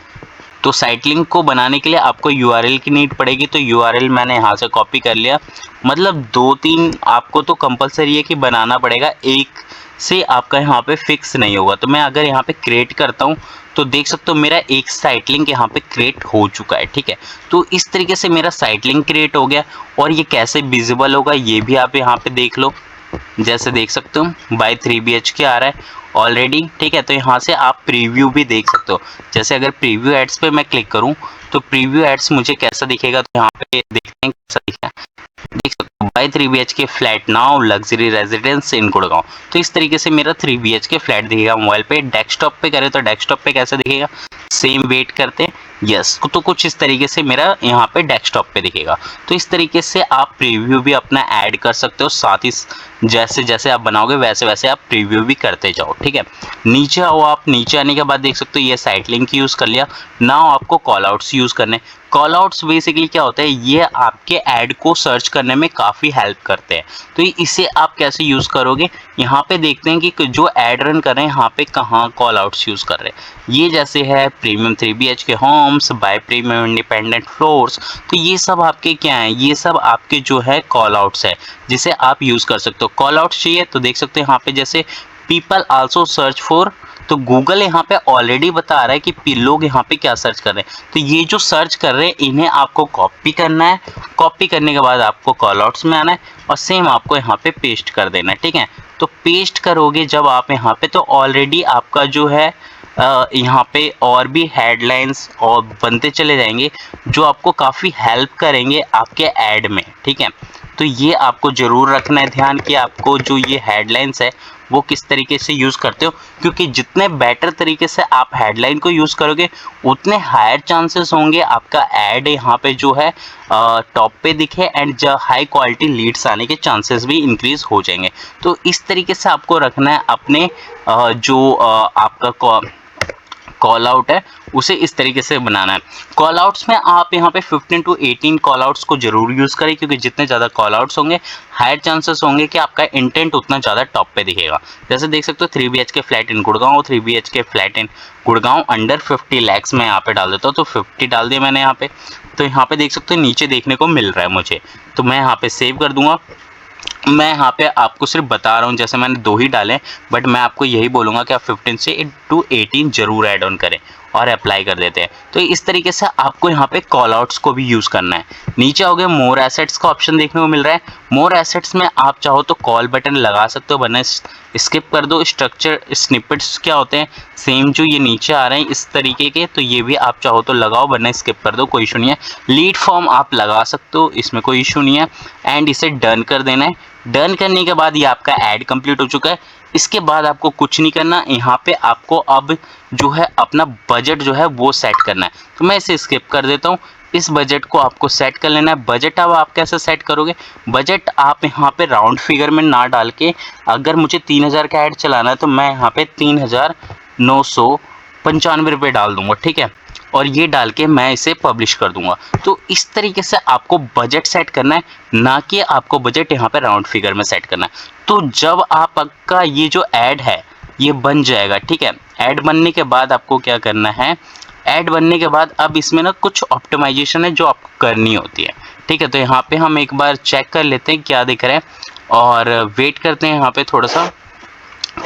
तो साइट लिंक को बनाने के लिए आपको URL की नीड पड़ेगी, तो URL मैंने यहाँ से कॉपी कर लिया। मतलब 2-3 आपको तो कंपलसरी है कि बनाना पड़ेगा, एक से आपका यहाँ पे फिक्स नहीं होगा। तो मैं अगर यहाँ पे क्रिएट करता हूँ तो देख सकते हो मेरा एक साइट लिंक यहाँ पे क्रिएट हो चुका है, ठीक है। तो इस तरीके से मेरा साइट लिंक क्रिएट हो गया। और ये कैसे विजिबल होगा ये भी आप यहाँ पे देख लो, जैसे देख सकते हो बाय 3 BHK आ रहा है ऑलरेडी, ठीक है। तो यहाँ से आप प्रीव्यू भी देख सकते हो। जैसे अगर प्रीव्यू एड्स पे मैं क्लिक करूँ तो प्रीव्यू एड्स मुझे कैसा दिखेगा, तो यहाँ पे देखते हैं कैसा दिखेगा। देख सकते हो by 3 BHK flat now luxury residence in Gurgaon. तो इस तरीके से मेरा 3 BHK फ्लैट दिखेगा मोबाइल पे। डेस्कटॉप पे करें तो डेस्कटॉप पे कैसे दिखेगा, सेम वेट करते हैं, यस, तो कुछ इस तरीके से मेरा यहाँ पे डेस्कटॉप पे दिखेगा। तो इस तरीके से आप प्रीव्यू भी अपना ऐड कर सकते हो, साथ ही जैसे जैसे आप बनाओगे वैसे वैसे आप प्रीव्यू भी करते जाओ, ठीक है। नीचे आओ, आप नीचे आने के बाद देख सकते हो ये साइट लिंक यूज़ कर लिया। नाउ आपको कॉल आउट्स यूज़ करने। कॉल आउट्स बेसिकली क्या होता है, ये आपके ऐड को सर्च करने में काफ़ी हेल्प करते हैं। तो इसे आप कैसे यूज़ करोगे, यहाँ पे देखते हैं कि जो ऐड रन कर रहे हैं यहाँ पे कहाँ कॉल आउट्स यूज़ कर रहे हैं। ये जैसे है premium 3 BHK homes buy premium independent floors, तो ये सब आपके क्या हैं, ये सब आपके जो है कॉल आउट्स है जिसे आप यूज़ कर सकते हो। कॉल आउट्स चाहिए तो देख सकते हैं यहाँ पे जैसे पीपल आल्सो सर्च फॉर, तो गूगल यहाँ पे ऑलरेडी बता रहा है कि लोग यहाँ पे क्या सर्च कर रहे हैं। तो ये जो सर्च कर रहे हैं इन्हें आपको कॉपी करना है। कॉपी करने के बाद आपको कॉल आउट्स में आना है और सेम आपको यहाँ पे पेस्ट कर देना है, ठीक है। तो पेस्ट करोगे जब आप यहाँ पे, तो ऑलरेडी आपका जो है यहाँ पे और भी हेडलाइंस और बनते चले जाएंगे जो आपको काफ़ी हेल्प करेंगे आपके ऐड में, ठीक है। तो ये आपको ज़रूर रखना है ध्यान कि आपको जो ये हेडलाइंस है वो किस तरीके से यूज़ करते हो, क्योंकि जितने बेटर तरीके से आप हेडलाइन को यूज़ करोगे उतने हायर चांसेस होंगे आपका ऐड यहाँ पे जो है टॉप पे दिखे एंड जो हाई क्वालिटी लीड्स आने के चांसेस भी इंक्रीज हो जाएंगे। तो इस तरीके से आपको रखना है अपने जो आपका कॉल आउट है उसे इस तरीके से बनाना है। कॉल आउट्स में आप यहाँ पे 15 to 18 कॉल आउट्स को जरूर यूज़ करें, क्योंकि जितने ज़्यादा कॉल आउट्स होंगे हायर चांसेस होंगे कि आपका इंटेंट उतना ज़्यादा टॉप पे दिखेगा। जैसे देख सकते हो 3 BHK फ्लैट इन गुड़गांव, 3 BHK फ्लैट इन गुड़गांव अंडर 50 lakhs में यहाँ पे डाल देता हूँ। तो 50 डाल दिया मैंने यहाँ पे। तो यहाँ पे देख सकते हो नीचे देखने को मिल रहा है मुझे, तो मैं यहाँ पे सेव कर दूंगा। मैं यहाँ पे आपको सिर्फ बता रहा हूँ, जैसे मैंने 2 ही डाले, बट मैं आपको यही बोलूँगा कि आप 15 से to 18 जरूर ऐड ऑन करें। और अप्लाई कर देते हैं। तो इस तरीके से आपको यहाँ पे कॉल आउट्स को भी यूज़ करना है। नीचे आओगे मोर एसेट्स का ऑप्शन देखने को मिल रहा है। मोर एसेट्स में आप चाहो तो कॉल बटन लगा सकते हो, वरना स्किप कर दो। स्ट्रक्चर स्निपेट्स क्या होते हैं, सेम जो ये नीचे आ रहे हैं इस तरीके के, तो ये भी आप चाहो तो लगाओ, वरना स्किप कर दो, कोई इशू नहीं है। लीड फॉर्म आप लगा सकते हो, इसमें कोई इशू नहीं है। एंड इसे डन कर देना है। डन करने के बाद ये आपका ऐड कंप्लीट हो चुका है। इसके बाद आपको कुछ नहीं करना, यहाँ पे आपको अब जो है अपना बजट जो है वो सेट करना है। तो मैं इसे स्किप कर देता हूँ। इस बजट को आपको सेट कर लेना है। बजट अब आप कैसे सेट करोगे, बजट आप यहाँ पे राउंड फिगर में ना डाल के, अगर मुझे 3000 का ऐड चलाना है तो मैं यहाँ पे 3995 रुपये डाल दूंगा, ठीक है, और ये डाल के मैं इसे पब्लिश कर दूंगा। तो इस तरीके से आपको बजट सेट करना है, ना कि आपको बजट यहाँ पे राउंड फिगर में सेट करना है। तो जब आपका ये जो ऐड है ये बन जाएगा, ठीक है, ऐड बनने के बाद आपको क्या करना है, ऐड बनने के बाद अब इसमें ना कुछ ऑप्टिमाइजेशन है जो आपको करनी होती है, ठीक है। तो यहाँ पे हम एक बार चेक कर लेते हैं क्या दिख रहा है, और वेट करते हैं यहाँ पे थोड़ा सा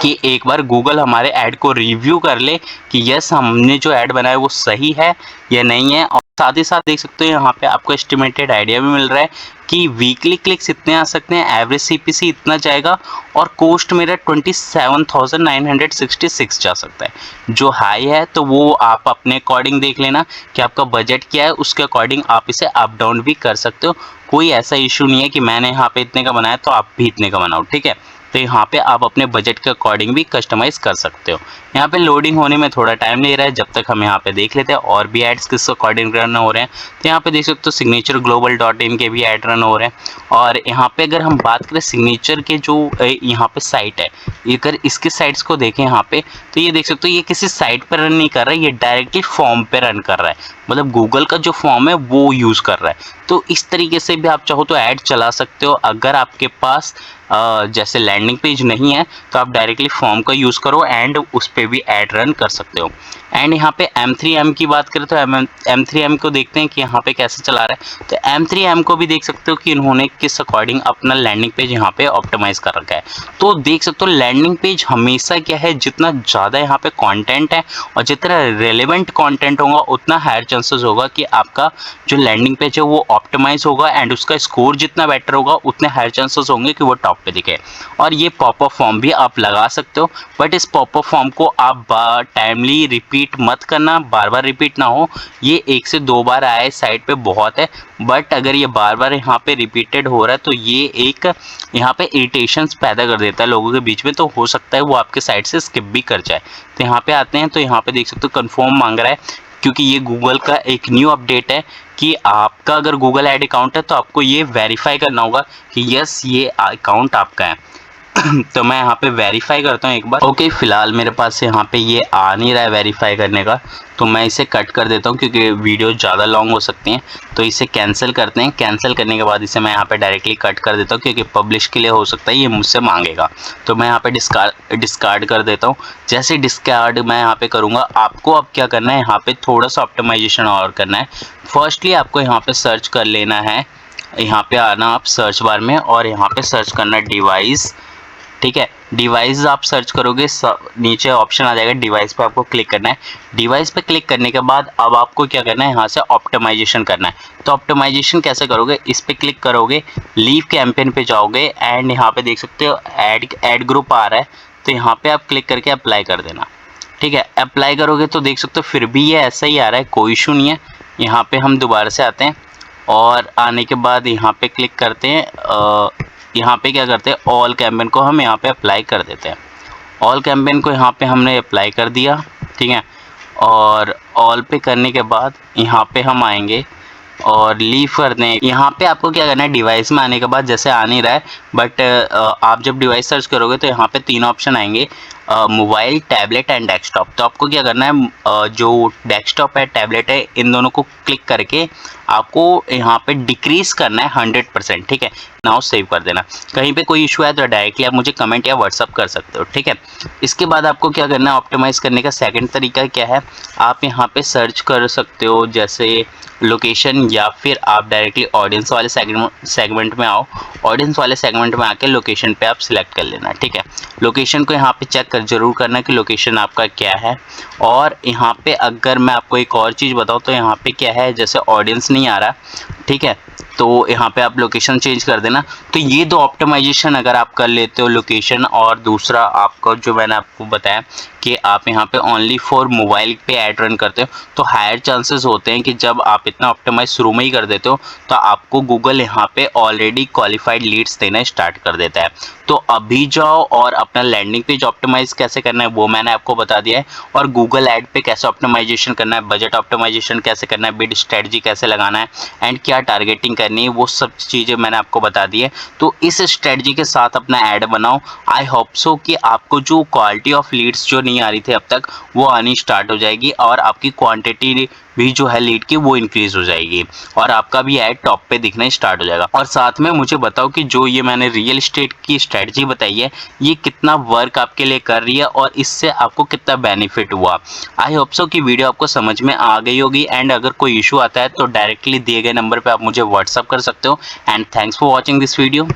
कि एक बार गूगल हमारे ऐड को रिव्यू कर ले कि यस हमने जो ऐड बनाया वो सही है या नहीं है। और साथ ही साथ देख सकते हो यहाँ पे आपको एस्टिमेटेड आइडिया भी मिल रहा है कि वीकली क्लिक्स इतने आ सकते हैं, एवरेज सीपीसी इतना जाएगा, और कोस्ट मेरा 27,966 जा सकता है। जो हाई है तो वो आप अपने अकॉर्डिंग देख लेना कि आपका बजट क्या है, उसके अकॉर्डिंग आप इसे अप डाउन भी कर सकते हो। कोई ऐसा इशू नहीं है कि मैंने यहाँ पे इतने का बनाया तो आप भी इतने का बनाओ, ठीक है। तो यहाँ पे आप अपने बजट के अकॉर्डिंग भी कस्टमाइज़ कर सकते हो। यहाँ पे लोडिंग होने में थोड़ा टाइम ले रहा है, जब तक हम यहाँ पे देख लेते हैं और भी एड्स किस अकॉर्डिंग रन हो रहे हैं। तो यहाँ पे देख सकते हो सिग्नेचर ग्लोबल.इन के भी ऐड रन हो रहे हैं। और यहाँ पे अगर हम बात करें सिग्नेचर के जो यहाँ पे साइट है, अगर इसके साइट्स को देखें यहाँ पे, तो ये देख सकते हो ये किसी साइट पर रन नहीं कर रहा है, ये डायरेक्टली फॉर्म पे रन कर रहा है, मतलब गूगल का जो फॉर्म है वो यूज़ कर रहा है। तो इस तरीके से भी आप चाहो तो ऐड चला सकते हो। अगर आपके पास जैसे लैंडिंग पेज नहीं है तो आप डायरेक्टली फॉर्म का यूज़ करो एंड उस पर भी ऐड रन कर सकते हो। एंड यहाँ पे M3M की बात करें तो M3M को देखते हैं कि यहाँ पे कैसे चला रहा है। तो M3M को भी देख सकते हो कि इन्होंने किस अकॉर्डिंग अपना लैंडिंग पेज यहाँ पे ऑप्टिमाइज कर रखा है। तो देख सकते हो लैंडिंग पेज हमेशा क्या है, जितना ज़्यादा यहाँ पे कंटेंट है और जितना रेलेवेंट कंटेंट होगा उतना हायर चांसेस होगा कि आपका जो लैंडिंग पेज है वो ऑप्टिमाइज होगा, एंड उसका स्कोर जितना बेटर होगा उतने हायर चांसेस होंगे कि वो टॉप पे दिखे। और ये पॉपअप फॉर्म भी आप लगा सकते हो, बट इस पॉपअप फॉर्म को आप टाइमली रिपीट मत करना, बार बार रिपीट ना हो। ये 1 से 2 बार आए साइट पे बहुत है, बट अगर ये बार बार यहाँ पे रिपीटेड हो रहा है तो ये एक यहाँ पे इरिटेशंस पैदा कर देता है लोगों के बीच में, तो हो सकता है वो आपके साइट से स्किप भी कर जाए। तो यहाँ पे आते हैं तो यहाँ पे देख सकते हो कंफर्म मांग रहा है, क्योंकि ये गूगल का एक न्यू अपडेट है कि आपका अगर गूगल ऐड अकाउंट है तो आपको ये वेरीफाई करना होगा कि यस ये अकाउंट आपका है। तो मैं यहाँ पे वेरीफाई करता हूँ एक बार। ओके, फिलहाल मेरे पास यहाँ पे ये आ नहीं रहा है वेरीफाई करने का, तो मैं इसे कट कर देता हूँ क्योंकि वीडियो ज़्यादा लॉन्ग हो सकती हैं। तो इसे कैंसिल करते हैं। कैंसिल करने के बाद इसे मैं यहाँ पे डायरेक्टली कट कर देता हूँ, क्योंकि पब्लिश के लिए हो सकता है ये मुझसे मांगेगा। तो मैं यहाँ पे डिस्कार्ड कर देता हूँ। जैसे डिस्कार्ड मैं यहाँ पे करूँगा, आपको अब क्या करना है, यहाँ पे थोड़ा सा ऑप्टिमाइजेशन और करना है। फर्स्टली आपको यहाँ पे सर्च कर लेना है, यहाँ पे आना आप सर्च बार में और यहाँ पे सर्च करना डिवाइस, ठीक है। डिवाइस आप सर्च करोगे, नीचे ऑप्शन आ जाएगा डिवाइस पे, आपको क्लिक करना है। डिवाइस पे क्लिक करने के बाद अब आपको क्या करना है, यहाँ से ऑप्टिमाइजेशन करना है। तो ऑप्टिमाइजेशन कैसे करोगे, इस पे क्लिक करोगे, लीव कैंपेन पे जाओगे एंड यहाँ पे देख सकते हो ऐड ग्रुप आ रहा है, तो यहाँ पे आप क्लिक करके अप्लाई कर देना, ठीक है। अप्लाई करोगे तो देख सकते हो फिर भी ये ऐसा ही आ रहा है, कोई इशू नहीं है। यहाँ पे हम दोबारा से आते हैं और आने के बाद यहाँ पे क्लिक करते हैं, यहाँ पे क्या करते हैं, ऑल कैंपेन को हम यहाँ पे अप्लाई कर देते हैं। ऑल कैंपेन को यहाँ पे हमने अप्लाई कर दिया, ठीक है। और ऑल पे करने के बाद यहाँ पे हम आएंगे और लीव कर दें। यहाँ पे आपको क्या करना है, डिवाइस में आने के बाद जैसे आ नहीं रहा है, बट आप जब डिवाइस सर्च करोगे तो यहाँ पे 3 ऑप्शन आएंगे, मोबाइल, टैबलेट एंड डेस्कटॉप। तो आपको क्या करना है, जो डेस्कटॉप है, टैबलेट है, इन दोनों को क्लिक करके आपको यहाँ पे डिक्रीज करना है 100%, ठीक है। नाउ सेव कर देना। कहीं पे कोई इशू है तो डायरेक्टली आप मुझे कमेंट या व्हाट्सअप कर सकते हो, ठीक है। इसके बाद आपको क्या करना है, ऑप्टिमाइज करने का सेकंड तरीका क्या है, आप यहाँ पे सर्च कर सकते हो जैसे लोकेशन, या फिर आप डायरेक्टली ऑडियंस वाले सेगमेंट में आओ। ऑडियंस वाले सेगमेंट में आके लोकेशन पे आप सिलेक्ट कर लेना, ठीक है। लोकेशन को यहाँ पे चेक कर शेयर ज़रूर करना कि लोकेशन आपका क्या है। और यहाँ पे अगर मैं आपको एक और चीज़ बताऊँ तो यहाँ पे क्या है, जैसे ऑडियंस नहीं आ रहा, ठीक है, तो यहाँ पे आप लोकेशन चेंज कर देना। तो ये दो ऑप्टिमाइजेशन अगर आप कर लेते हो, लोकेशन और दूसरा आपका जो मैंने आपको बताया कि आप यहाँ पे ओनली फॉर मोबाइल पे ऐड रन करते हो, तो हायर चांसेस होते हैं कि जब आप इतना ऑप्टिमाइज शुरू में ही कर देते हो तो आपको गूगल यहाँ पे ऑलरेडी क्वालिफाइड लीड्स देना स्टार्ट कर देता है। तो अभी जाओ और अपना लैंडिंग पेज ऑप्टिमाइज कैसे करना है वो मैंने आपको बता दिया है, और गूगल ऐड पे कैसे ऑप्टिमाइजेशन करना है, बजट ऑप्टिमाइजेशन कैसे करना है, बिड स्ट्रेटजी कैसे लगाना है एंड क्या टारगेटिंग करनी है, वो सब चीज़ें मैंने आपको बता दी है। तो इस स्ट्रेटजी के साथ अपना ऐड बनाओ। आई होप सो कि आपको जो क्वालिटी ऑफ लीड्स जो नहीं आ रही थी अब तक वो आनी स्टार्ट हो जाएगी, और आपकी क्वांटिटी भी जो है लीड की वो इंक्रीज हो जाएगी, और आपका भी ऐड टॉप पे दिखना स्टार्ट हो जाएगा। और साथ में मुझे बताओ कि जो ये मैंने रियल एस्टेट की स्ट्रेटजी बताई है ये कितना वर्क आपके लिए कर रही है और इससे आपको कितना बेनिफिट हुआ। आई होप सो कि वीडियो आपको समझ में आ गई होगी, एंड अगर कोई इशू आता है तो डायरेक्टली दिए गए नंबर पे आप मुझे व्हाट्सअप कर सकते हो। And thanks for watching this video.